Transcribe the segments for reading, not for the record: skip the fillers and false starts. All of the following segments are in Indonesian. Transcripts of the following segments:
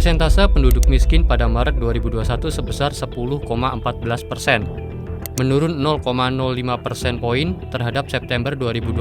Persentase penduduk miskin pada Maret 2021 sebesar 10,14%, menurun 0,05 persen poin terhadap September 2020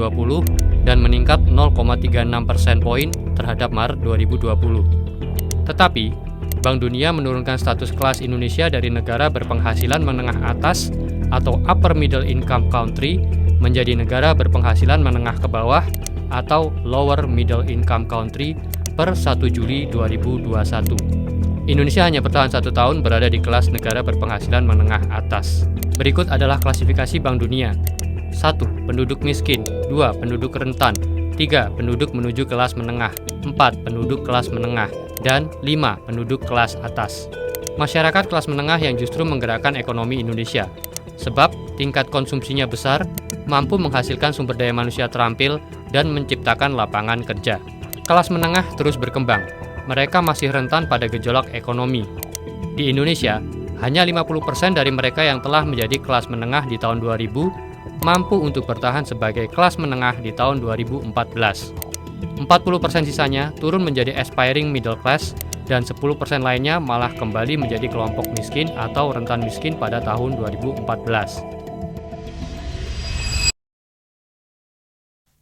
dan meningkat 0,36 persen poin terhadap Maret 2020. Tetapi, Bank Dunia menurunkan status kelas Indonesia dari negara berpenghasilan menengah atas atau upper middle income country menjadi negara berpenghasilan menengah ke bawah atau lower middle income country per 1 Juli 2021. Indonesia hanya bertahan 1 tahun berada di kelas negara berpenghasilan menengah atas. Berikut adalah klasifikasi Bank Dunia. 1. Penduduk miskin. 2. Penduduk rentan. 3. Penduduk menuju kelas menengah. 4. Penduduk kelas menengah. Dan 5. Penduduk kelas atas. Masyarakat kelas menengah yang justru menggerakkan ekonomi Indonesia. Sebab tingkat konsumsinya besar, mampu menghasilkan sumber daya manusia terampil, dan menciptakan lapangan kerja. Kelas menengah terus berkembang. Mereka masih rentan pada gejolak ekonomi. Di Indonesia, hanya 50% dari mereka yang telah menjadi kelas menengah di tahun 2000 mampu untuk bertahan sebagai kelas menengah di tahun 2014. 40% sisanya turun menjadi aspiring middle class dan 10% lainnya malah kembali menjadi kelompok miskin atau rentan miskin pada tahun 2014.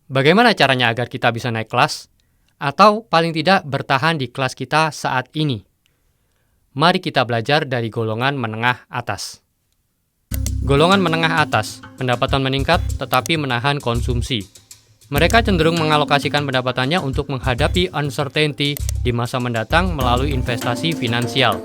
Bagaimana caranya agar kita bisa naik kelas? Atau paling tidak bertahan di kelas kita saat ini? Mari kita belajar dari golongan menengah atas. Golongan menengah atas, pendapatan meningkat tetapi menahan konsumsi. Mereka cenderung mengalokasikan pendapatannya untuk menghadapi uncertainty di masa mendatang melalui investasi finansial.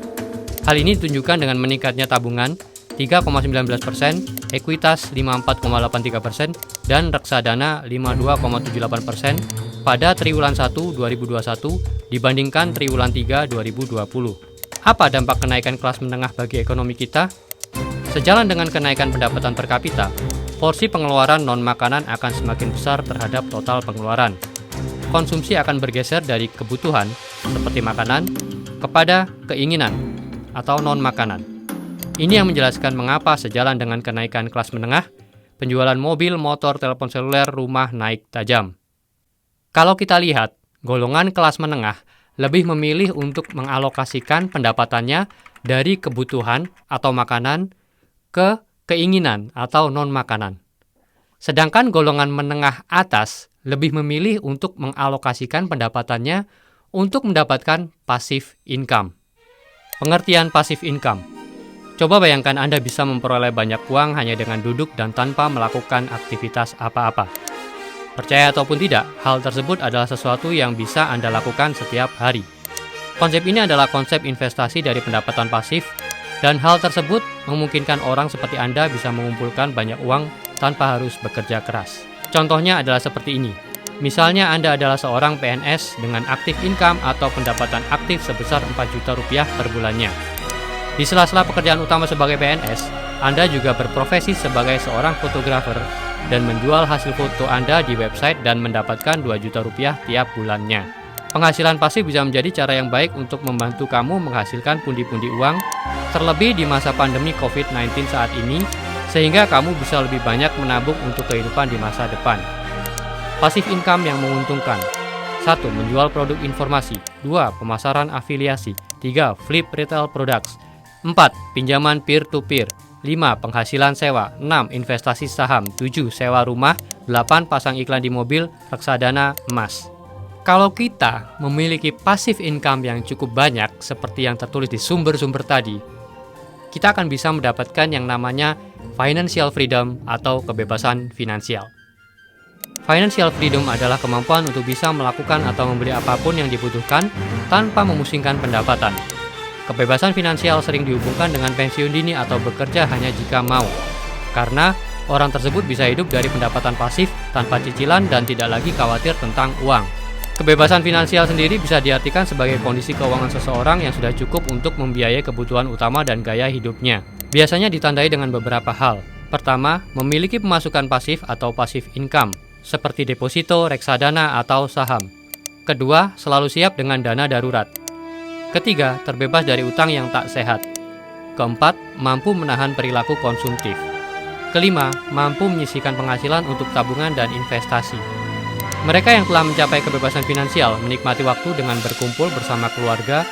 Hal ini ditunjukkan dengan meningkatnya tabungan 3,19%, ekuitas 54,83%, dan reksadana 52,78% pada triwulan 1 2021 dibandingkan triwulan 3 2020. Apa dampak kenaikan kelas menengah bagi ekonomi kita? Sejalan dengan kenaikan pendapatan per kapita, porsi pengeluaran non-makanan akan semakin besar terhadap total pengeluaran. Konsumsi akan bergeser dari kebutuhan, seperti makanan, kepada keinginan, atau non-makanan. Ini yang menjelaskan mengapa sejalan dengan kenaikan kelas menengah, penjualan mobil, motor, telepon seluler, rumah naik tajam. Kalau kita lihat, golongan kelas menengah lebih memilih untuk mengalokasikan pendapatannya dari kebutuhan atau makanan ke keinginan atau non-makanan. Sedangkan golongan menengah atas lebih memilih untuk mengalokasikan pendapatannya untuk mendapatkan passive income. Pengertian passive income. Coba bayangkan Anda bisa memperoleh banyak uang hanya dengan duduk dan tanpa melakukan aktivitas apa-apa. Percaya ataupun tidak, hal tersebut adalah sesuatu yang bisa Anda lakukan setiap hari. Konsep ini adalah konsep investasi dari pendapatan pasif, dan hal tersebut memungkinkan orang seperti Anda bisa mengumpulkan banyak uang tanpa harus bekerja keras. Contohnya adalah seperti ini. Misalnya Anda adalah seorang PNS dengan active income atau pendapatan aktif sebesar 4 juta rupiah per bulannya. Di sela-sela pekerjaan utama sebagai PNS, Anda juga berprofesi sebagai seorang fotografer dan menjual hasil foto Anda di website dan mendapatkan 2 juta rupiah tiap bulannya. Penghasilan pasif bisa menjadi cara yang baik untuk membantu kamu menghasilkan pundi-pundi uang, terlebih di masa pandemi COVID-19 saat ini, sehingga kamu bisa lebih banyak menabung untuk kehidupan di masa depan. Pasif income yang menguntungkan. 1. Menjual produk informasi. 2. Pemasaran afiliasi. 3. Flip retail products. 4. Pinjaman peer-to-peer. 5. Penghasilan sewa. 6. Investasi saham. 7. Sewa rumah. 8. Pasang iklan di mobil, reksadana, emas. Kalau kita memiliki passive income yang cukup banyak seperti yang tertulis di sumber-sumber tadi, kita akan bisa mendapatkan yang namanya financial freedom atau kebebasan finansial. Financial freedom adalah kemampuan untuk bisa melakukan atau membeli apapun yang dibutuhkan tanpa memusingkan pendapatan. Kebebasan finansial sering dihubungkan dengan pensiun dini atau bekerja hanya jika mau, karena orang tersebut bisa hidup dari pendapatan pasif tanpa cicilan dan tidak lagi khawatir tentang uang. Kebebasan finansial sendiri bisa diartikan sebagai kondisi keuangan seseorang yang sudah cukup untuk membiayai kebutuhan utama dan gaya hidupnya. Biasanya ditandai dengan beberapa hal. Pertama, memiliki pemasukan pasif atau passive income, seperti deposito, reksadana, atau saham. Kedua, selalu siap dengan dana darurat. Ketiga, terbebas dari utang yang tak sehat. Keempat, mampu menahan perilaku konsumtif. Kelima, mampu menyisihkan penghasilan untuk tabungan dan investasi. Mereka yang telah mencapai kebebasan finansial menikmati waktu dengan berkumpul bersama keluarga,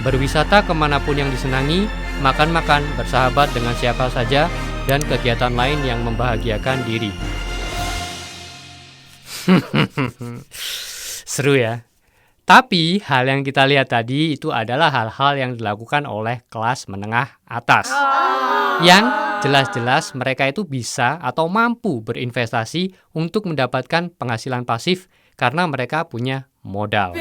berwisata kemanapun yang disenangi, makan-makan, bersahabat dengan siapa saja, dan kegiatan lain yang membahagiakan diri. Seru ya? Tapi hal yang kita lihat tadi itu adalah hal-hal yang dilakukan oleh kelas menengah atas. Yang jelas-jelas mereka itu bisa atau mampu berinvestasi untuk mendapatkan penghasilan pasif karena mereka punya modal.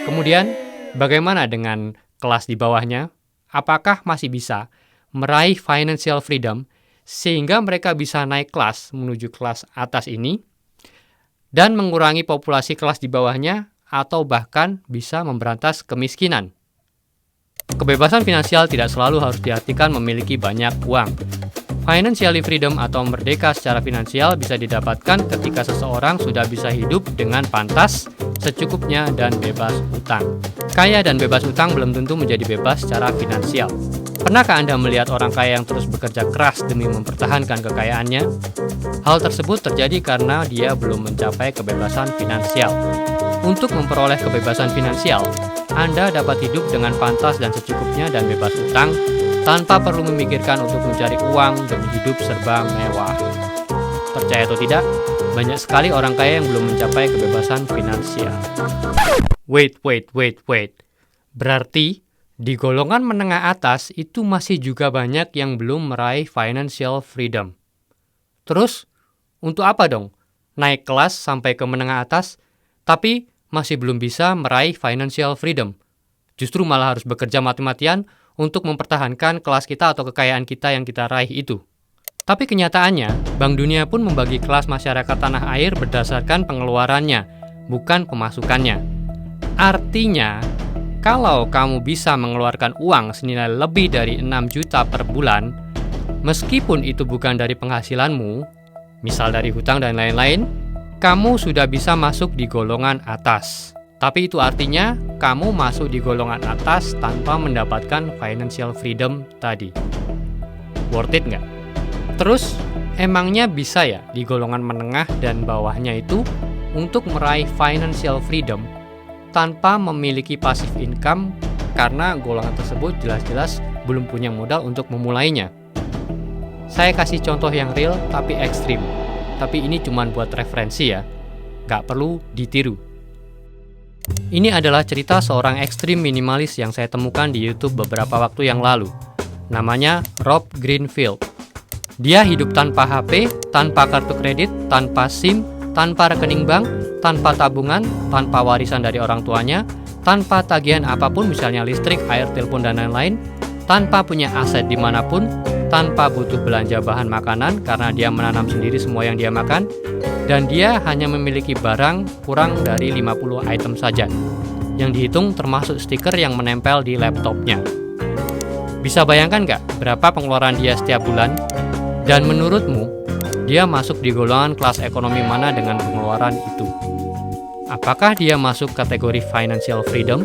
Kemudian, bagaimana dengan kelas di bawahnya? Apakah masih bisa meraih financial freedom sehingga mereka bisa naik kelas menuju kelas atas ini dan mengurangi populasi kelas di bawahnya atau bahkan bisa memberantas kemiskinan? Kebebasan finansial tidak selalu harus diartikan memiliki banyak uang. Financially freedom atau merdeka secara finansial bisa didapatkan ketika seseorang sudah bisa hidup dengan pantas, secukupnya, dan bebas utang. Kaya dan bebas utang belum tentu menjadi bebas secara finansial. Pernahkah Anda melihat orang kaya yang terus bekerja keras demi mempertahankan kekayaannya? Hal tersebut terjadi karena dia belum mencapai kebebasan finansial. Untuk memperoleh kebebasan finansial, Anda dapat hidup dengan pantas dan secukupnya dan bebas utang, tanpa perlu memikirkan untuk mencari uang demi hidup serba mewah. Percaya atau tidak, banyak sekali orang kaya yang belum mencapai kebebasan finansial. Wait. Berarti, di golongan menengah atas itu masih juga banyak yang belum meraih financial freedom. Terus, untuk apa dong? Naik kelas sampai ke menengah atas, tapi masih belum bisa meraih financial freedom. Justru malah harus bekerja mati-matian untuk mempertahankan kelas kita atau kekayaan kita yang kita raih itu. Tapi kenyataannya, Bank Dunia pun membagi kelas masyarakat tanah air berdasarkan pengeluarannya, bukan pemasukannya. Artinya, kalau kamu bisa mengeluarkan uang senilai lebih dari 6 juta per bulan, meskipun itu bukan dari penghasilanmu, misal dari hutang dan lain-lain, kamu sudah bisa masuk di golongan atas. Tapi itu artinya kamu masuk di golongan atas tanpa mendapatkan financial freedom tadi. Worth it nggak? Terus, emangnya bisa ya di golongan menengah dan bawahnya itu untuk meraih financial freedom tanpa memiliki passive income karena golongan tersebut jelas-jelas belum punya modal untuk memulainya? Saya kasih contoh yang real tapi ekstrim. Tapi ini cuma buat referensi ya, nggak perlu ditiru. Ini adalah cerita seorang ekstrim minimalis yang saya temukan di YouTube beberapa waktu yang lalu. Namanya Rob Greenfield. Dia hidup tanpa HP, tanpa kartu kredit, tanpa SIM, tanpa rekening bank, tanpa tabungan, tanpa warisan dari orang tuanya, tanpa tagihan apapun misalnya listrik, air, telepon, dan lain-lain, tanpa punya aset dimanapun, tanpa butuh belanja bahan makanan karena dia menanam sendiri semua yang dia makan, dan dia hanya memiliki barang kurang dari 50 item saja, yang dihitung termasuk stiker yang menempel di laptopnya. Bisa bayangkan nggak berapa pengeluaran dia setiap bulan? Dan menurutmu, dia masuk di golongan kelas ekonomi mana dengan pengeluaran itu? Apakah dia masuk kategori financial freedom?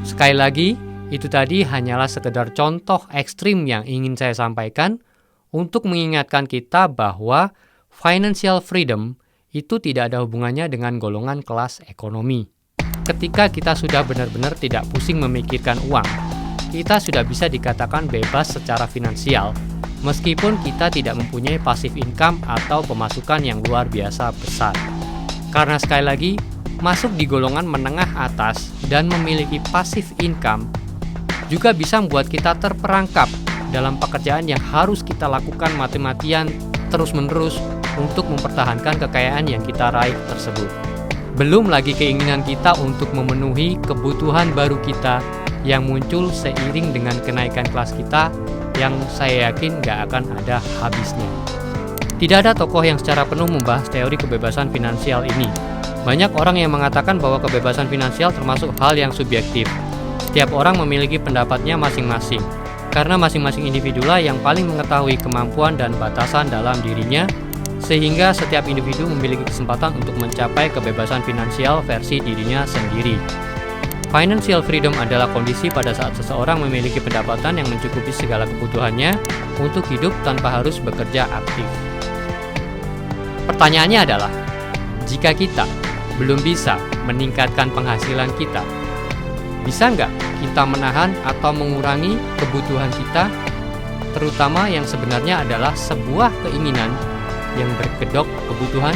Sekali lagi, itu tadi hanyalah sekedar contoh ekstrim yang ingin saya sampaikan untuk mengingatkan kita bahwa financial freedom itu tidak ada hubungannya dengan golongan kelas ekonomi. Ketika kita sudah benar-benar tidak pusing memikirkan uang, kita sudah bisa dikatakan bebas secara finansial, meskipun kita tidak mempunyai passive income atau pemasukan yang luar biasa besar. Karena sekali lagi, masuk di golongan menengah atas dan memiliki passive income juga bisa membuat kita terperangkap dalam pekerjaan yang harus kita lakukan mati-matian terus-menerus untuk mempertahankan kekayaan yang kita raih tersebut. Belum lagi keinginan kita untuk memenuhi kebutuhan baru kita yang muncul seiring dengan kenaikan kelas kita yang saya yakin gak akan ada habisnya. Tidak ada tokoh yang secara penuh membahas teori kebebasan finansial ini. Banyak orang yang mengatakan bahwa kebebasan finansial termasuk hal yang subjektif. Setiap orang memiliki pendapatnya masing-masing, karena masing-masing individulah yang paling mengetahui kemampuan dan batasan dalam dirinya, sehingga setiap individu memiliki kesempatan untuk mencapai kebebasan finansial versi dirinya sendiri. Financial freedom adalah kondisi pada saat seseorang memiliki pendapatan yang mencukupi segala kebutuhannya untuk hidup tanpa harus bekerja aktif. Pertanyaannya adalah, jika kita belum bisa meningkatkan penghasilan kita, Bisa nggak kita menahan atau mengurangi kebutuhan kita, terutama yang sebenarnya adalah sebuah keinginan yang berkedok kebutuhan?